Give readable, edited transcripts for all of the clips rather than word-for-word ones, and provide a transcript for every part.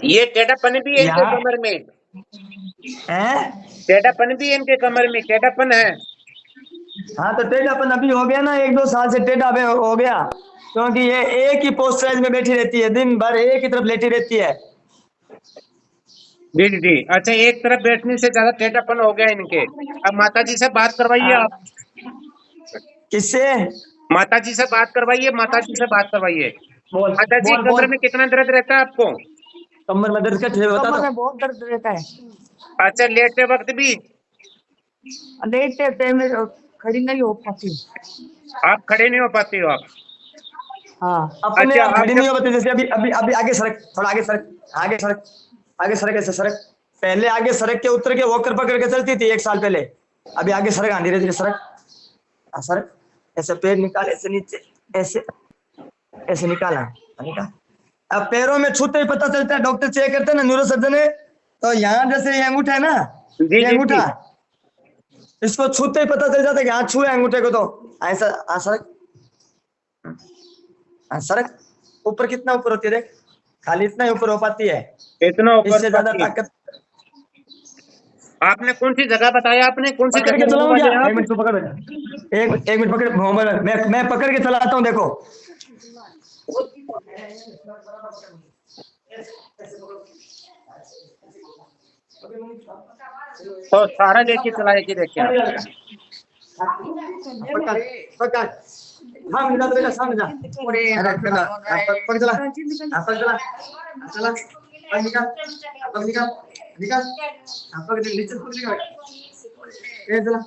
ये टेढ़ापन भी है इनके यहाँ कमर में, है। टेढ़ापन भी है इनके कमर में, टेढ़ापन है। हाँ तो टेढ़ापन अभी हो गया ना, 1-2 साल से टेढ़ा हो गया, क्योंकि ये एक ही पोस्चराइज में बैठी रहती है, दिन भर एक ही तरफ लेटी रहती है। जी जी जी, अच्छा एक तरफ बैठने से ज्यादा टेढ़ापन हो गया इनके। अब माता जी से बात करवाइए हाँ। आप, किससे? माता जी से बात करवाइए, माता जी से बात करवाइए। बोल माता जी बोल कमर बोल। में कितना दर्द रहता है आपको? कमर में दर्द कैसे होता? कमर में बहुत दर्द रहता है। अच्छा लेटे वक्त भी? लेटे टाइम में खड़ी नहीं हो पाती। आप खड़े नहीं हो पाते हो आप? हाँ, अपने अच्छा आप आप खड़ी नहीं जब, हो पाती। जैसे अभी अभी अभी आगे सड़क, थोड़ा आगे सड़क, आगे सड़क, आगे सड़क, ऐसे सड़क। पहले आगे सड़क के उतर के वॉकर पकड़ के चलती थी 1 साल पहले। अभी आगे सड़क, आंधी धीरे धीरे सड़क, सड़क, ऐसे पैर निकाल, ऐसे नीचे, ऐसे ऐसे निकाला, निकाल। अब पैरों में छूते ही पता चलता है, डॉक्टर चेक करते हैं ना, न्यूरो सर्जन है, तो यहाँ जैसे ये अंगूठा है ना, जी ये जी अंगूठा, जी, इसको छूते ही पता चल जाता है कि हाथ छुए अंगूठे को, तो ऐसा सड़क, सड़क ऊपर कितना ऊपर होती है देख, खाली इतना ही ऊपर हो पाती है, इतना ऊपर इससे ज्यादा पाती है। ताकत। आपने कौन सी जगह बताया, आपने कौन सी पकड़ जगह के रहने चलाऊं क्या? वाले हैं एक आप? मिनट तो पकड़ बेटा, एक मिनट पकड़ मोबाइल, मैं पकड़ के चलाता हूँ, देखो। तो सारा लेके चलाए कि देखिए आप। पकड़ पकड़, सामने जा बेटा, सामने जा, पकड़ चला, पकड़ चला, चला, पकड़ निकाल, पकड़ निकाल, निकाल, पकड़ नीचे, पकड़ निकाल, ये चला,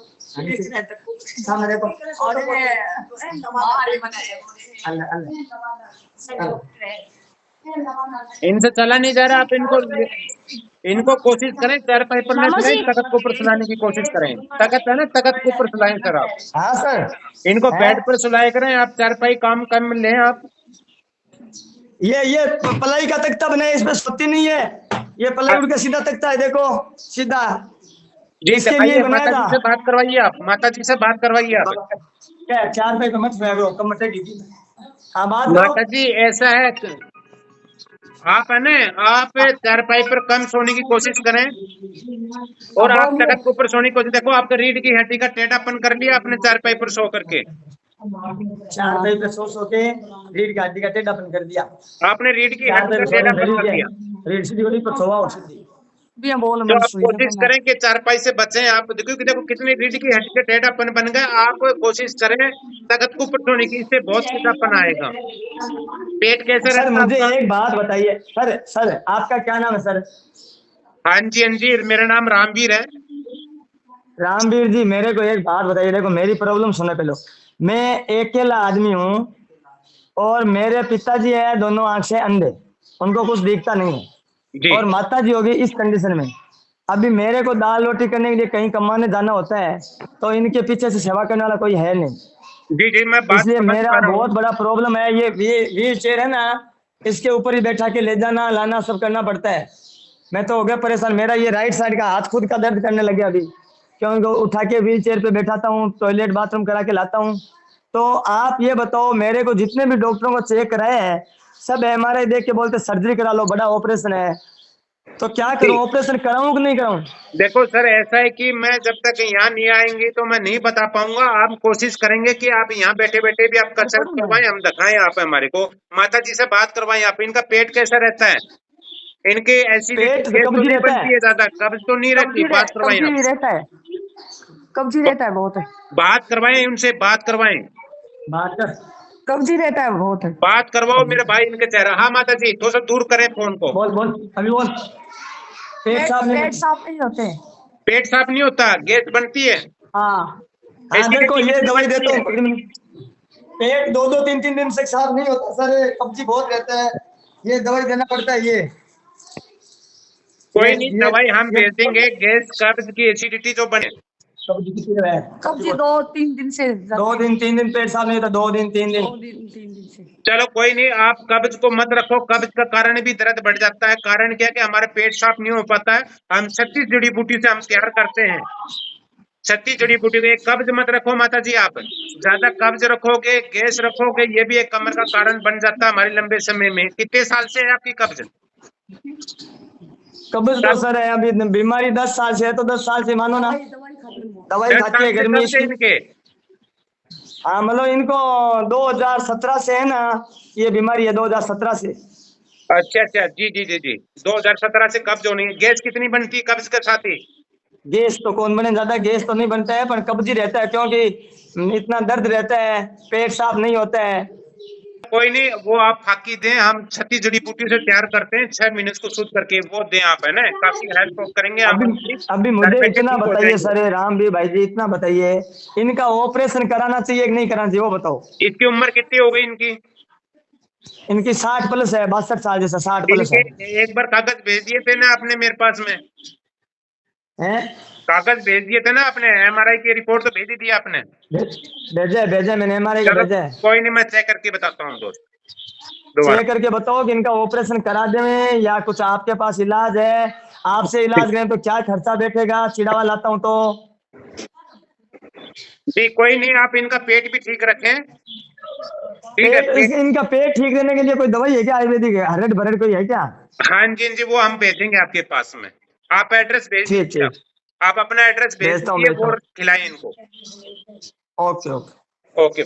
सामने देखो, अल्लाह अल्लाह, इनसे चला नहीं जा रहा, आप इनको, इनको कोशिश करें चारपाई पर न सुलाएं, तख्त के ऊपर सुलाने की कोशिश करें। तख्त है ना, तख्त के ऊपर सुलाएं सर आप, हाँ सर इनको है। बेड पर सुलाया करें आप, चारपाई काम कम लें आप। ये पलाई का तख्ता बनाया, इसमें सोती नहीं है, ये पलाई उड़ के सीधा तख्ता है, देखो सीधा, जी इसके लिए ही दिखाइए, बनाया माता जी था। से बात करवाइए आप, माता जी से बात करवाइए आप। क्या 4 रुपए तो मत फेंको, कम मटेगी। हाँ बात करो। माता जी ऐसा है, आप है ना, आप चारपाई पर कम सोने की कोशिश करें, और अब आप बोलिए। तख्त के ऊपर सोने की कोशिश, देखो आपका रीढ़ की हड्डी का टेढ़ापन कर लिया आपने चारपाई पर सो करके, 4 रुपए पे सो के रीढ़ की हड्डी का टेढ़ापन कर दिया। आपने रीढ़ की हड्डी 4 रुपए का पे सोने टेढ़ापन कर शरीर दिया। के रीढ़ सीधी गली पर सोवा और सीधी भी हम बोल तो मन आप सुई कोशिश करें कि चारपाई से बचें आप, देखो कि देखो कितनी रीढ़ की हड्डी के टेढ़ापन बन गए, आप कोशिश करें तख्त के ऊपर सोने की, इससे बहुत सीधापन आएगा। पेट कैसा सर रहता है मुझे आपका? एक बात बताइए, सर सर आपका क्या नाम है सर? हाँ जी हाँ जी, मेरा नाम रामवीर है। रामवीर जी, मेरे को एक बात बताइए, देखो मेरी प्रॉब्लम सुने पहले। मैं अकेला आदमी हूँ, और मेरे पिताजी है दोनों आंख से अंधे, उनको कुछ दिखता नहीं है, जी और माता जी होगी इस कंडीशन में। अभी मेरे को दाल रोटी करने के लिए कहीं कमाने जाना होता है, तो इनके पीछे से सेवा करने वाला कोई है नहीं, जी जी, मैं बात इसलिए समझ मेरा पा रहा हूँ। बहुत बड़ा प्रॉब्लम है। ये व्हील चेयर है ना, इसके ऊपर ही बैठा के ले जाना लाना सब करना पड़ता है। मैं तो हो गया परेशान, मेरा ये राइट साइड का हाथ खुद का दर्द करने लगे अभी, क्योंकि उठा के व्हील चेयर पे बैठाता हूँ, टॉयलेट बाथरूम करा के लाता हूँ। तो आप ये बताओ, मेरे को जितने भी डॉक्टरों को चेक कराए हैं, सब एमआरआई देख के बोलते सर्जरी करा लो, बड़ा ऑपरेशन है। तो क्या जी करूं, ऑपरेशन कराऊं कि नहीं कराऊं? देखो सर, ऐसा है कि मैं जब तक यहाँ नहीं आएंगे तो मैं नहीं बता पाऊंगा। आप कोशिश करेंगे कि आप यहाँ बैठे बैठे भी आप अरे कंसल्ट करूं मैं। करवाएं, हम दिखाएं आप हमारे को, माता जी से बात करवाएं आप। इनका पेट कैसा रहता है? इनकी एसिडिटी, पेट गैस तो कब्जी नहीं रहता बनती है, है ज्यादा, कब्ज तो नहीं रहती? बात करवाएं आप, कब्जी रहता है, कब्जी रहता है बहुत। बात करवाएं उनसे, बात करवाएं, बात कर, कब्जी रहता है बहुत। बात करवाओ मेरे भाई इनके चेहरा। हाँ माता जी, थोड़ा सा दूर करें फोन को। बोल बोल, अभी बोल। पेट साफ नहीं होते। पेट साफ नहीं होता, गैस बनती है, हाँ हाँ, देखो एसिडिटी ये कितनी दवाई बनती देता है? हूँ। पेट 2-2 3-3 दिन से साफ नहीं होता सर, कब्जी बहुत रहता है, ये दवाई देना पड़ता है। ये कोई नहीं, ये दवाई हम ये भेज देंगे, गैस कब्ज की एसिडिटी जो बने। कब्जी कितनी है? कब्जी 2-3 दिन से, 2 दिन 3 दिन पेट साफ नहीं होता, 2 दिन 3 दिन, 2 दिन 3 दिन से। चलो कोई नहीं, आप कब्ज को मत रखो, कब्ज का कारण भी दर्द बढ़ जाता है। कारण क्या है कि हमारे पेट साफ नहीं हो पाता है, हम 36 जड़ी बूटी से हम तैयार करते हैं। 36 जड़ी बूटी को, कब्ज मत रखो माता जी आप, ज्यादा कब्ज रखोगे, गैस रखोगे, ये भी एक कमर का कारण बन जाता है हमारे लंबे समय में। कितने साल से है आपकी कब्ज? कब्ज तो सर है, अभी बीमारी 10 साल से है, तो 10 साल से मानो ना दवाई 10 खाती साल है से गर्मी कब से इसकी। इनके? हाँ मतलब इनको 2017 से है ना, ये बीमारी है 2017 से। अच्छा अच्छा, जी जी जी जी, 2017 से कब्ज होनी है। गैस कितनी बनती है कब्ज के साथ ही? गैस तो कौन बने, ज्यादा गैस तो नहीं बनता है, पर कब्जी रहता है, क्योंकि इतना दर्द रहता है, पेट साफ नहीं होता है। कोई नहीं, वो आप फाकी दें, हम 36 जड़ी बूटी से तैयार करते हैं, 6 महीने इसको शुद्ध करके वो दें आप, है ना, काफी हेल्प करेंगे हम अभी आपकी, अभी घर मुझे बैठे इतना ठीक हो बताइए जाएंगे। सर, राम भी भाई जी इतना बताइए, इनका ऑपरेशन कराना चाहिए कि नहीं कराना चाहिए, वो बताओ। इसकी उम्र कितनी हो गई इनकी? इनकी 60 प्लस है, 62 साल जैसा 60 प्लस इनके है। एक बार कागज भेज दिए थे ना आपने मेरे पास में, हैं? कागज भेज दिए थे ना आपने, एमआरआई की रिपोर्ट तो भेज ही दी आपने। भेजा है, भेजा है, मैंने एमआरआई का चलो भेजा है। कोई नहीं, मैं चेक करके बताता हूँ दोस्त दोबारा। चेक करके बताओ कि इनका ऑपरेशन करा दें या कुछ आपके पास इलाज है। आपसे इलाज करें तो क्या खर्चा बैठेगा, चिड़ावा लाता हूँ तो। जी कोई नहीं, आप इनका पेट भी ठीक रखें, ठीक है पेट। इनका पेट ठीक रहने के लिए कोई दवाई है क्या, आयुर्वेदिक है, हरड़ भरड़ कोई है क्या? हाँ जी हाँ जी, वो हम भेजेंगे आपके पास में, आप एड्रेस भेज ठीक दीजिए, ठीक, आप अपना एड्रेस भेज भेजता हूँ दीजिए भेजता और हूँ। खिलाएं इनको। Okay okay. ओके।